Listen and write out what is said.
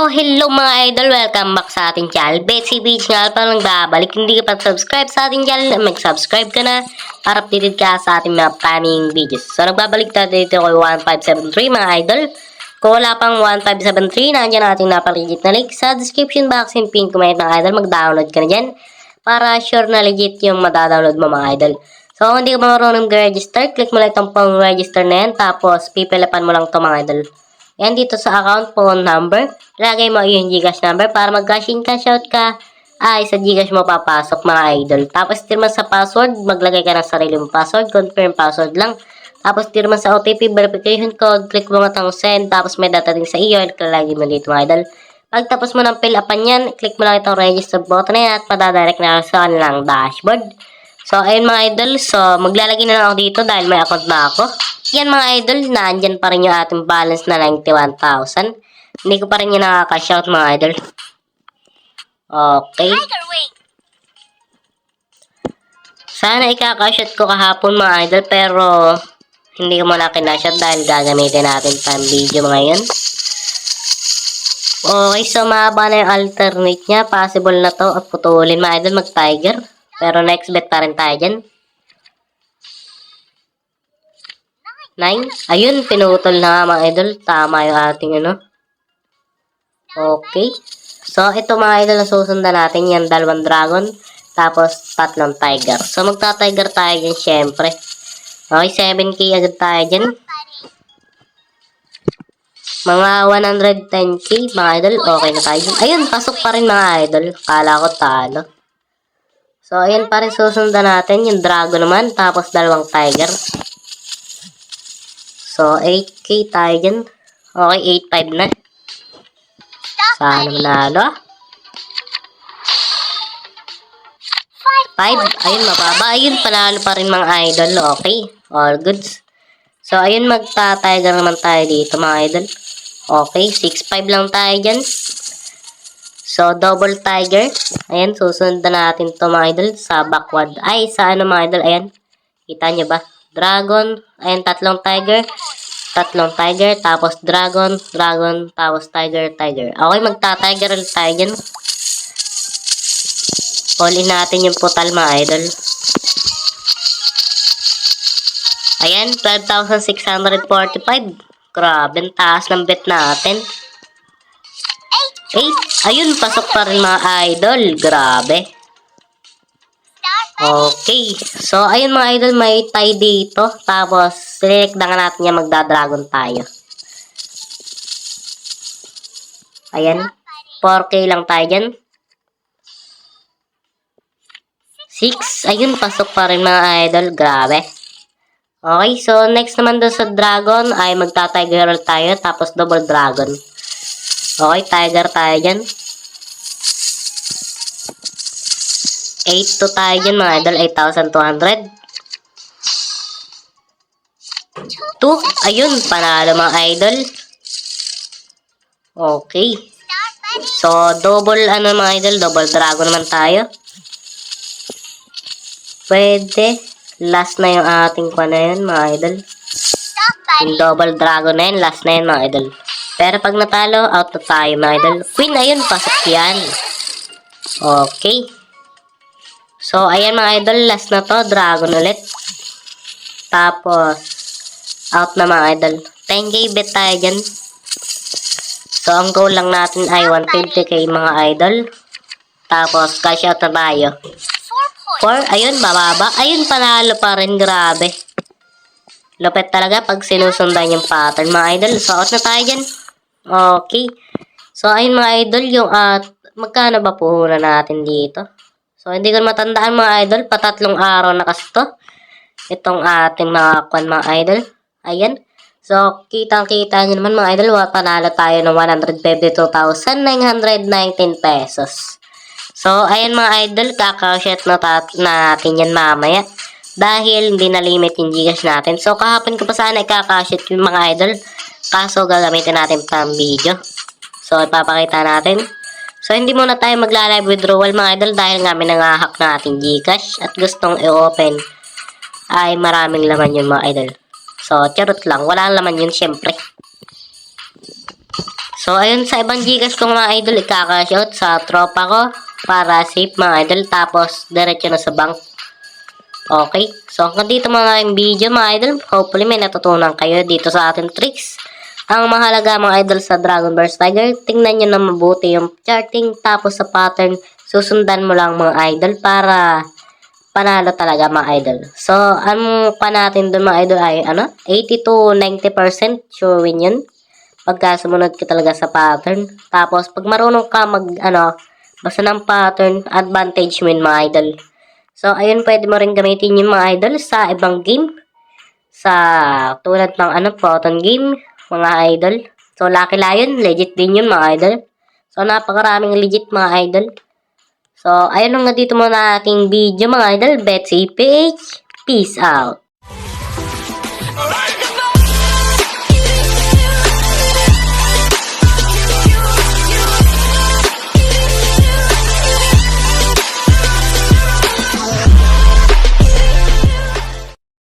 Hello mga idol! Welcome back sa ating channel. Betsy Beach nga pa lang babalik. Hindi ka pa subscribe sa ating channel, mag-subscribe ka na para updated ka sa ating mga planning videos. So nagbabalik tayo dito kay 1573 mga idol. Kung wala pang 1573, nandiyan natin napaligit na link sa description box and pin comment mga idol. Mag-download ka na dyan para sure na legit yung madadownload mo mga idol. So kung hindi ka marunong mag-register, click mo lang itong pang register na yan. Tapos pipilipan mo lang ito mga idol. Yan dito sa account, phone number. Lagay mo yung Gcash number para mag-cash in, cash out ka. Ay, sa Gcash mo papasok mga idol. Tapos tirman sa password, maglagay ka ng sarili mong password. Confirm password lang. Tapos tirman sa OTP verification code. Click mo nga itong send. Tapos may datating sa iyo. Ilalagay mo dito mga idol. Pagtapos mo ng fill upan yan, click mo lang itong register button na yan at madadirect na sa kanilang dashboard. So, ayun mga idol. So, maglalagay na lang ako dito dahil may account na ako. Yan mga idol, naandyan pa rin yung ating balance na 91,000. Hindi ko pa rin yung nakaka-cash out mga idol. Okay. Sana ikaka-cash out ko kahapon mga idol pero hindi ko muna kina-cash out dahil gagamitin natin pang video ngayon. Okay, so mahaba na yung alternate niya. Possible na to at putulin mga idol mag-tiger. Pero next bet pa rin tayo dyan. 9. Ayun, pinutol na mga idol. Tama yung ating ano. Okay. So, ito mga idol na susundan natin. Yan, 2 dragon. Tapos, 3 tiger. So, magta-tiger tayo dyan, syempre. Okay, 7k agad tayo dyan. Mga 110k, mga idol. Okay na tayo dyan. Ayun, pasok pa rin mga idol. Kala ko talo. So, ayun pa rin susundan natin. Yung dragon naman. Tapos, 2 tiger. So, 8k tayo dyan. Okay, 8.5 na. Sana manalo. 5. Ayun, mababa. Ayun, panalo pa rin mga idol. Okay, all goods. So, ayun, magta-tiger naman tayo dito mga idol. Okay, 6.5 lang tayo dyan. So, double tiger. Ayan, susundan natin to mga idol sa backward. Ay, sa ano mga idol. Ayan, kita nyo ba? Dragon, ayan, 3 tiger, 3 tiger, tapos dragon, tapos tiger. Okay, magta-tiger ulit tayo dyan. All in natin yung putal mga idol. Ayan, 12,645. Grabe, ang taas ng bet natin. 8. Ayun, pasok pa rin mga idol. Grabe. Okay. So, ayun mga idol, may tie dito. Tapos, select na nga natin yan, magda-dragon tayo. Ayan. 4k lang tayo dyan. 6. Ayun, pasok pa rin mga idol. Grabe. Okay. So, next naman doon sa dragon ay magta-tiger tayo. Tapos, double dragon. Okay. Tiger tayo dyan. 8 to tayo dyan mga idol, 8,200. 2, ayun, panalo mga idol. Okay. So, double ano mga idol, double dragon naman tayo. Pwede. Last na yung ating kwa na yun mga idol. Yung double dragon na yun, last na yun mga idol. Pero pag natalo, out na tayo mga idol. Queen, ayun, pasok yan. Okay. So, ayan mga idol, last na to, dragon ulit. Tapos, out na mga idol. 10k bet tayo dyan. So, ang goal lang natin ay 150k mga idol. Tapos, cash out na tayo. 4, ayun, bababa. Ayun, panalo pa rin, grabe. Lupit talaga pag sinusundan yung pattern mga idol. So, out na tayo dyan. Okay. So, ayun mga idol, yung magkano ba puhunan natin dito? So, hindi ko matandaan mga idol. Patatlong araw na kasi to. Itong ating mga kwan mga idol. Ayan. So, kitang-kita nyo naman mga idol. Panalo tayo ng 152,919 pesos. So, ayan mga idol. Kaka-shot na natin yan mamaya. Dahil hindi na limit yung Gcash natin. So, kahapon ko pa sana ikaka-shot yung mga idol. Kaso, gagamitin natin pang video. So, ipapakita natin. So, hindi muna tayo magla-live withdrawal mga idol dahil nga may nangahack na ating Gcash at gustong i-open ay maraming laman yun mga idol. So, charot lang. Walang laman yun syempre. So, ayun, sa ibang Gcash ko mga idol, ikakash out sa tropa ko para safe mga idol. Tapos, diretso na sa bank. Okay. So, hanggang dito mga yung video mga idol. Hopefully, may natutunan kayo dito sa ating tricks. Ang mahalaga mga idol sa Dragon Burst Tiger, tingnan nyo na mabuti yung charting. Tapos sa pattern, susundan mo lang mga idol para panalo talaga mga idol. So, ang pa natin dun mga idol ay 80 to 90% sure win yun. Pagka sumunod ka talaga sa pattern. Tapos, pag marunong ka basta ng pattern, advantage win mga idol. So, ayun, pwede mo rin gamitin yung mga idol sa ibang game. Sa, tulad ng Proton game, mga idol. So, Lucky Lion, legit din yun mga idol. So, napakaraming legit mga idol. So, ayun nga dito muna ating video mga idol. Betsy PH. Peace out.